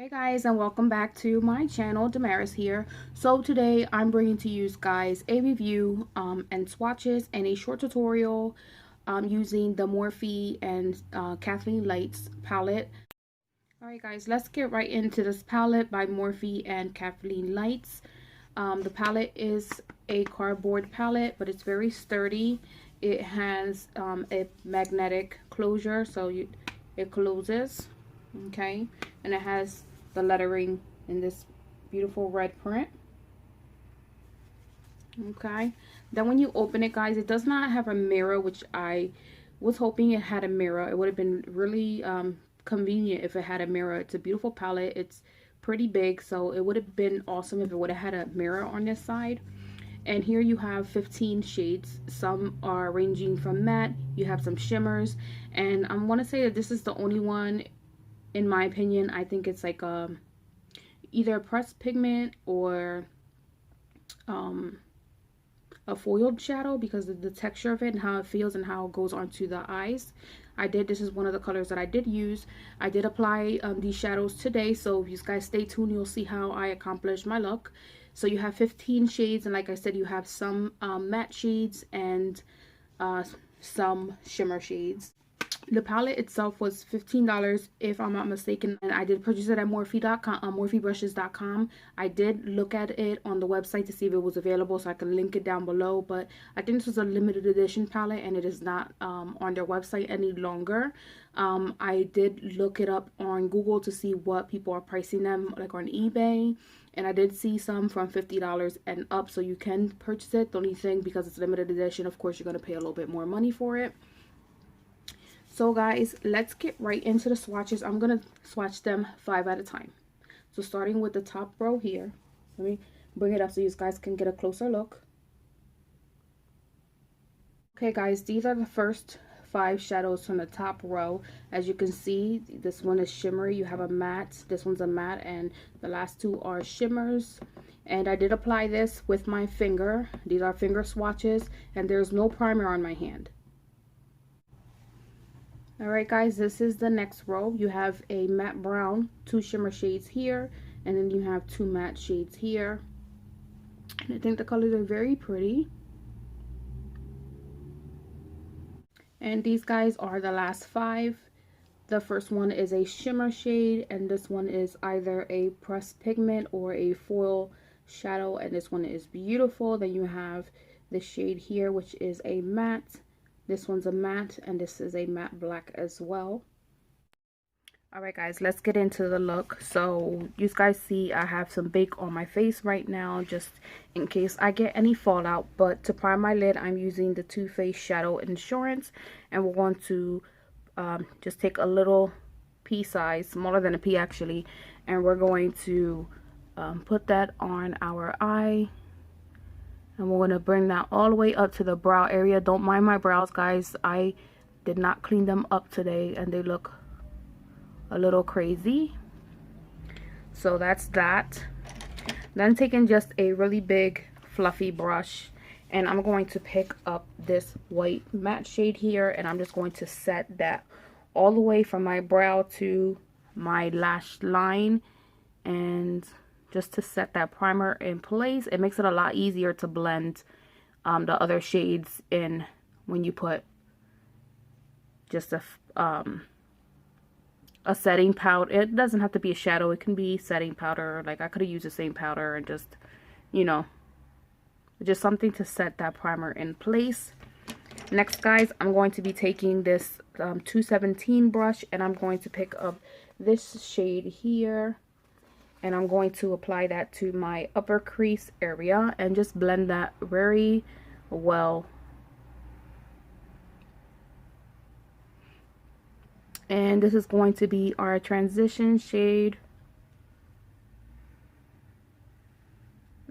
Hey guys, and welcome back to my channel. Damaris here. So today I'm bringing to you guys a review and swatches and a short tutorial using the Morphe and Kathleenlights palette. Alright guys, let's get right into this palette by Morphe and Kathleenlights. The palette is a cardboard palette, but it's very sturdy. It has a magnetic closure, so it closes, okay, and it has the lettering in this beautiful red print. Okay, then when you open it, guys, it does not have a mirror, which I was hoping it had a mirror. It would have been really convenient if it had a mirror. It's a beautiful palette. It's pretty big, so it would have been awesome if it would have had a mirror on this side. And here you have 15 shades. Some are ranging from matte, you have some shimmers, and I want to say that this is the only one, in my opinion. I think it's like either a pressed pigment or a foiled shadow, because of the texture of it and how it feels and how it goes onto the eyes. This is one of the colors that I did use. I did apply these shadows today, so if you guys stay tuned, you'll see how I accomplished my look. So you have 15 shades, and like I said, you have some matte shades and some shimmer shades. The palette itself was $15 if I'm not mistaken, and I did purchase it at Morphe.com, MorpheBrushes.com. I did look at it on the website to see if it was available, so I can link it down below, but I think this was a limited edition palette and it is not on their website any longer. I did look it up on Google to see what people are pricing them, like on eBay, and I did see some from $50 and up, so you can purchase it. The only thing, because it's limited edition, of course you're going to pay a little bit more money for it. So guys, let's get right into the swatches. I'm going to swatch them 5 at a time. So starting with the top row here. Let me bring it up so you guys can get a closer look. Okay guys, these are the first 5 shadows from the top row. As you can see, this one is shimmery. You have a matte. This one's a matte, and the last 2 are shimmers. And I did apply this with my finger. These are finger swatches, and there's no primer on my hand. Alright guys, this is the next row. You have a matte brown, 2 shimmer shades here, and then you have 2 matte shades here. And I think the colors are very pretty. And these guys are the last 5. The first one is a shimmer shade, and this one is either a pressed pigment or a foil shadow, and this one is beautiful. Then you have the shade here, which is a matte. This one's a matte, and this is a matte black as well. Alright guys, let's get into the look. So you guys see I have some bake on my face right now, just in case I get any fallout. But to prime my lid, I'm using the Too Faced Shadow Insurance, and we're going to just take a little pea size, smaller than a pea actually, and we're going to put that on our eye. And we're going to bring that all the way up to the brow area. Don't mind my brows, guys. I did not clean them up today, and they look a little crazy. So that's that. Then taking just a really big fluffy brush, and I'm going to pick up this white matte shade here, and I'm just going to set that all the way from my brow to my lash line, and just to set that primer in place. It makes it a lot easier to blend the other shades in when you put just a setting powder. It doesn't have to be a shadow, it can be setting powder. Like I could have used the same powder and just, you know, just something to set that primer in place. Next guys, I'm going to be taking this 217 brush, and I'm going to pick up this shade here, and I'm going to apply that to my upper crease area and just blend that very well. And this is going to be our transition shade.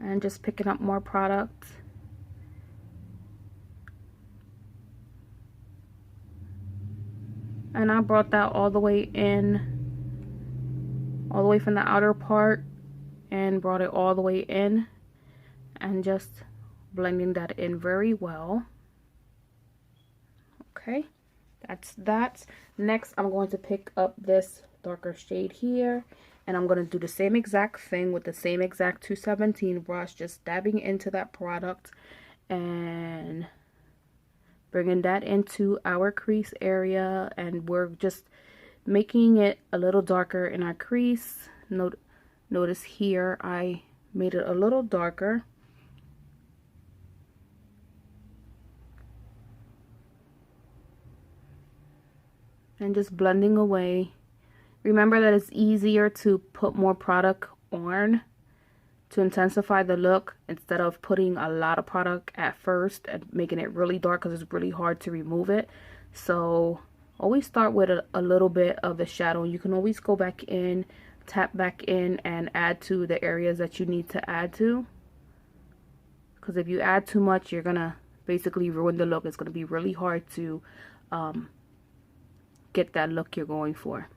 And just picking up more product. And I brought that all the way in, all the way from the outer part, and brought it all the way in, and just blending that in very well. Okay, that's that. Next, I'm going to pick up the darker shade here. And I'm going to do the same exact thing with the same exact 217 brush, just dabbing into that product and bringing that into our crease area. And we're just making it a little darker in our crease. Notice here I made it a little darker. And just blending away. Remember that it's easier to put more product on to intensify the look instead of putting a lot of product at first and making it really dark, because it's really hard to remove it. So always start with a little bit of the shadow. You can always go back in, tap back in, and add to the areas that you need to add to. Because if you add too much, you're gonna basically ruin the look. It's gonna be really hard to get that look you're going for.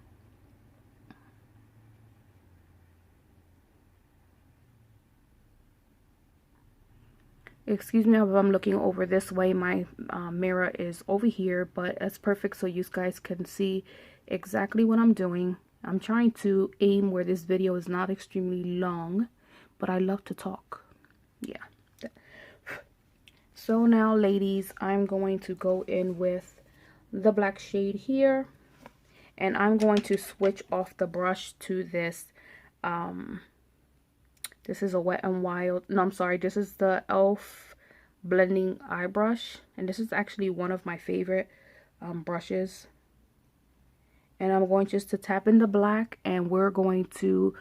Excuse me if I'm looking over this way. My mirror is over here, but that's perfect so you guys can see exactly what I'm doing. I'm trying to aim where this video is not extremely long, but I love to talk. Yeah. So now, ladies, I'm going to go in with the black shade here, and I'm going to switch off the brush to this. This is a Wet n Wild. No, I'm sorry. This is the e.l.f. blending eye brush, and this is actually one of my favorite brushes. And I'm going just to tap in the black, and we're going to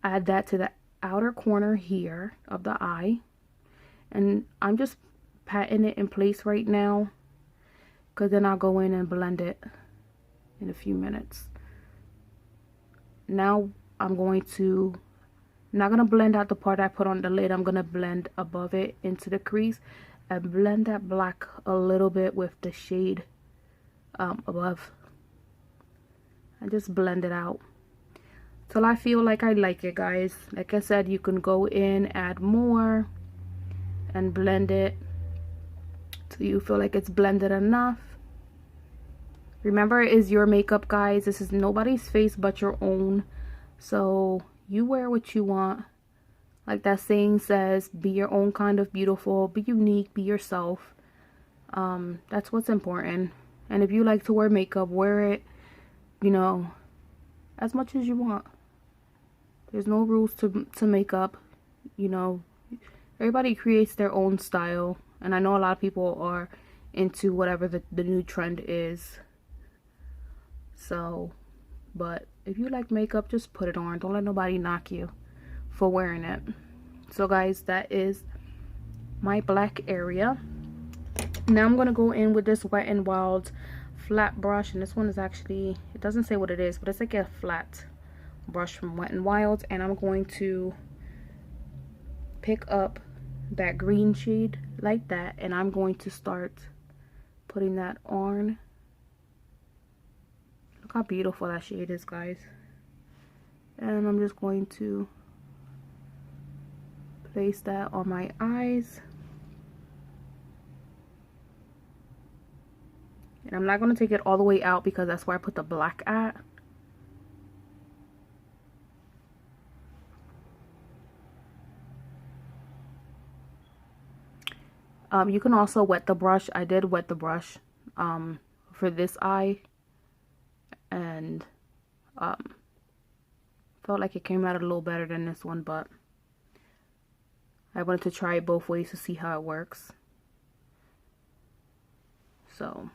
add that to the outer corner here of the eye. And I'm just patting it in place right now, because then I'll go in and blend it in a few minutes. Now I'm going to, not going to blend out the part I put on the lid. I'm going to blend above it into the crease and blend that black a little bit with the shade above. And just blend it out till I feel like I like it, guys. Like I said, you can go in, add more, and blend it till you feel like it's blended enough. Remember, it is your makeup, guys. This is nobody's face but your own. So you wear what you want. Like that saying says, be your own kind of beautiful, be unique, be yourself. That's what's important. And if you like to wear makeup, wear it, you know, as much as you want. There's no rules to makeup. You know, everybody creates their own style. And I know a lot of people are into whatever the new trend is. So, but if you like makeup, just put it on. Don't let nobody knock you for wearing it. So guys, that is my black area. Now I'm going to go in with this Wet n Wild flat brush. And this one is actually, it doesn't say what it is, but it's like a flat brush from Wet n Wild. And I'm going to pick up that green shade like that. And I'm going to start putting that on. Look how beautiful that shade is, guys. And I'm just going to place that on my eyes. And I'm not going to take it all the way out because that's where I put the black at. You can also wet the brush. I did wet the brush for this eye. And felt like it came out a little better than this one, but I wanted to try it both ways to see how it works. So,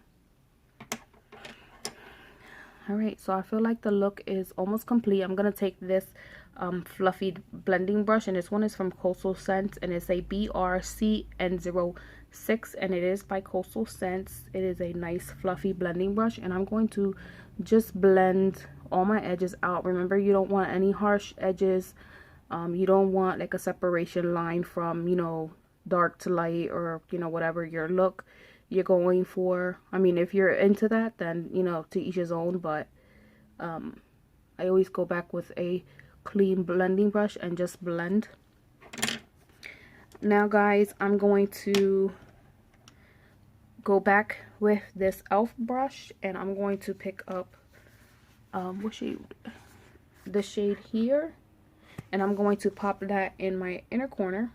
alright, so I feel like the look is almost complete. I'm going to take this fluffy blending brush, and this one is from Coastal Scents, and it's a BRCN06, and it is by Coastal Scents. It is a nice fluffy blending brush, and I'm going to just blend all my edges out. Remember, you don't want any harsh edges. You don't want like a separation line from, you know, dark to light, or, you know, whatever your look you're going for. I mean, if you're into that, then, you know, to each his own, but I always go back with a clean blending brush and just blend. Now, guys, I'm going to go back with this e.l.f. brush, and I'm going to pick up what shade? the shade here, and I'm going to pop that in my inner corner.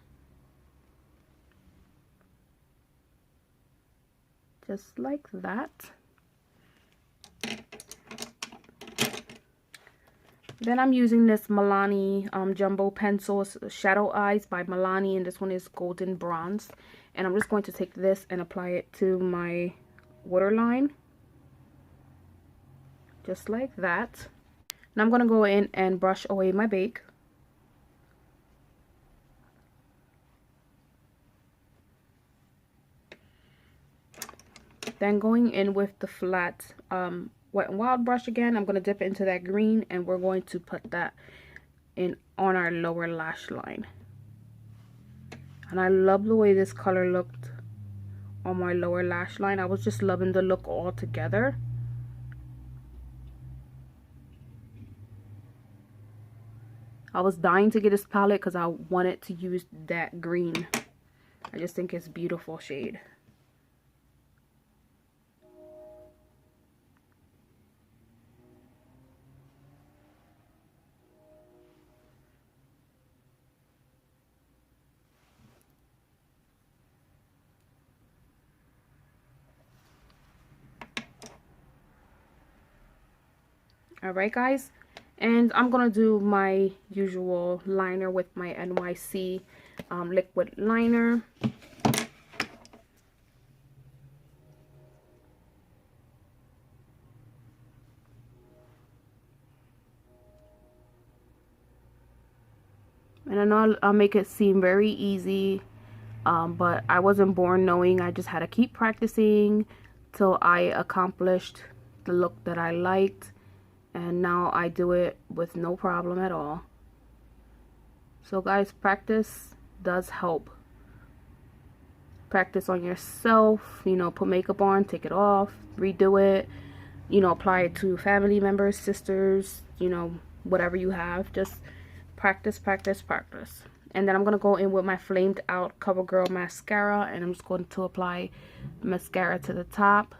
Just like that. Then I'm using this Milani Jumbo Pencil, Shadow Eyes by Milani, and this one is Golden Bronze. And I'm just going to take this and apply it to my waterline. Just like that. Now I'm going to go in and brush away my bake. Then going in with the flat Wet n Wild brush again, I'm going to dip it into that green, and we're going to put that in on our lower lash line. And I love the way this color looked on my lower lash line. I was just loving the look all together. I was dying to get this palette because I wanted to use that green. I just think it's a beautiful shade. Alright guys, and I'm going to do my usual liner with my NYC liquid liner. And I know I'll make it seem very easy, but I wasn't born knowing. I just had to keep practicing till I accomplished the look that I liked. And now I do it with no problem at all. So guys, practice does help. Practice on yourself, you know, put makeup on, take it off, redo it, you know, apply it to family members, sisters, you know, whatever you have. Just practice, practice, practice. And then I'm going to go in with my Flamed Out CoverGirl mascara, and I'm just going to apply mascara to the top.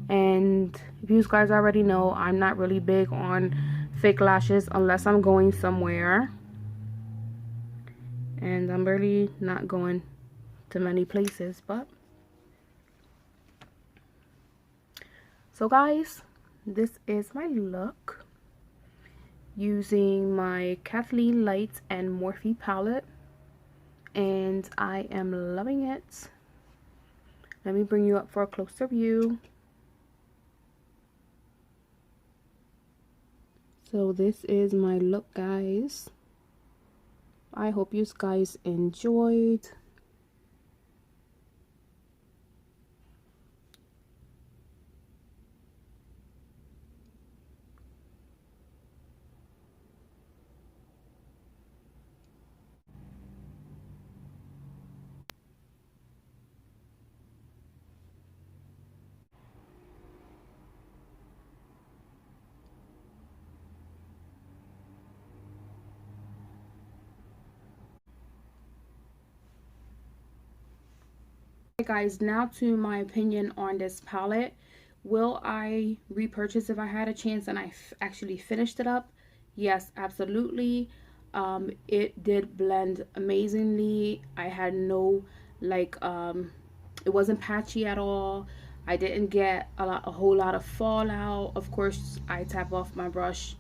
And if you guys already know, I'm not really big on fake lashes unless I'm going somewhere. And I'm really not going to many places, but. So guys, this is my look using my Kathleenlights and Morphe palette. And I am loving it. Let me bring you up for a closer view. So this is my look, guys. I hope you guys enjoyed. Guys, now to my opinion on this palette. Will I repurchase if I had a chance and I actually finished it up? Yes, absolutely. It did blend amazingly. I had no it wasn't patchy at all. I didn't get a whole lot of fallout. Of course, I tap off my brush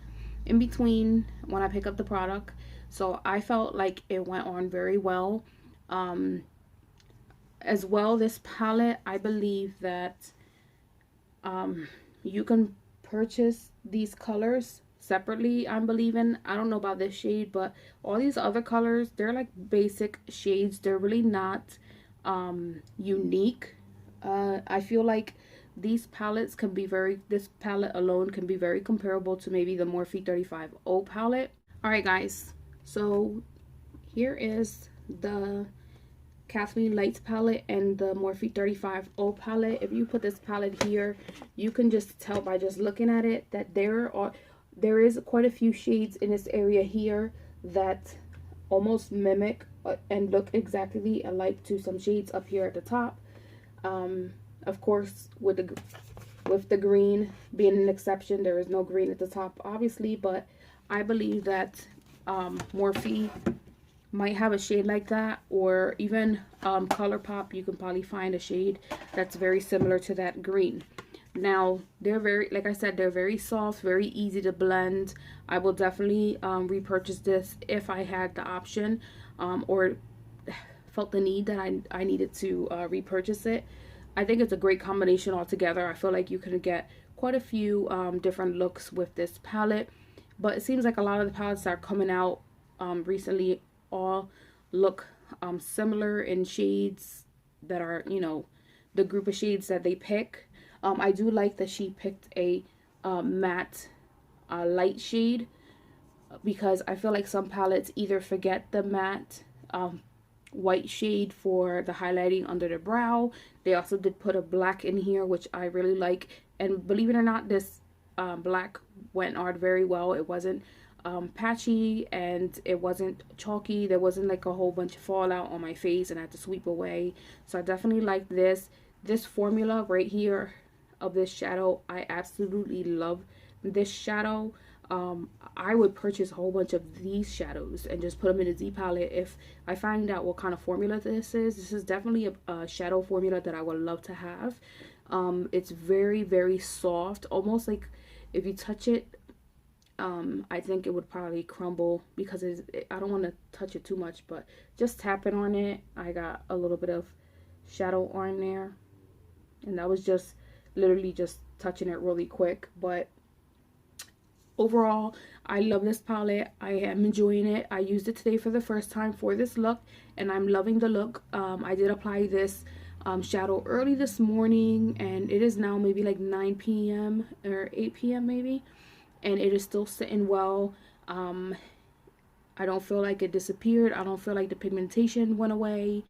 in between when I pick up the product, so I felt like it went on very well. As well, this palette, I believe that you can purchase these colors separately. I'm believing. I don't know about this shade, but all these other colors, they're like basic shades. They're really not unique. I feel like these palettes can be this palette alone can be very comparable to maybe the Morphe 35O palette. Alright guys, so here is the Kathleenlights palette and the Morphe 35O palette. If you put this palette here, you can just tell by just looking at it that there is quite a few shades in this area here that almost mimic and look exactly alike to some shades up here at the top. Of course, with the with the green being an exception. There is no green at the top, obviously, but I believe that Morphe might have a shade like that, or even ColourPop, you can probably find a shade that's very similar to that green. Now, they're very, like I said, they're very soft, very easy to blend. I will definitely repurchase this if I had the option, or felt the need that I needed to repurchase it. I think it's a great combination altogether. I feel like you can get quite a few different looks with this palette, but it seems like a lot of the palettes that are coming out recently all look similar in shades that are, you know, the group of shades that they pick. I do like that she picked a matte light shade, because I feel like some palettes either forget the matte white shade for the highlighting under the brow. They also did put a black in here, which I really like, and believe it or not, this black went on very well. It wasn't patchy, and it wasn't chalky. There wasn't like a whole bunch of fallout on my face and I had to sweep away. So I definitely like this formula right here of this shadow. I absolutely love this shadow. I would purchase a whole bunch of these shadows and just put them in a Z palette if I find out what kind of formula this is. This is definitely a shadow formula that I would love to have. It's very, very soft, almost like if you touch it, I think it would probably crumble, because I don't want to touch it too much, but just tapping on it, I got a little bit of shadow on there, and that was just literally just touching it really quick. But overall, I love this palette. I am enjoying it. I used it today for the first time for this look, and I'm loving the look. I did apply this shadow early this morning, and it is now maybe like 9 p.m. or 8 p.m. maybe, and it is still sitting well. I don't feel like it disappeared. I don't feel like the pigmentation went away.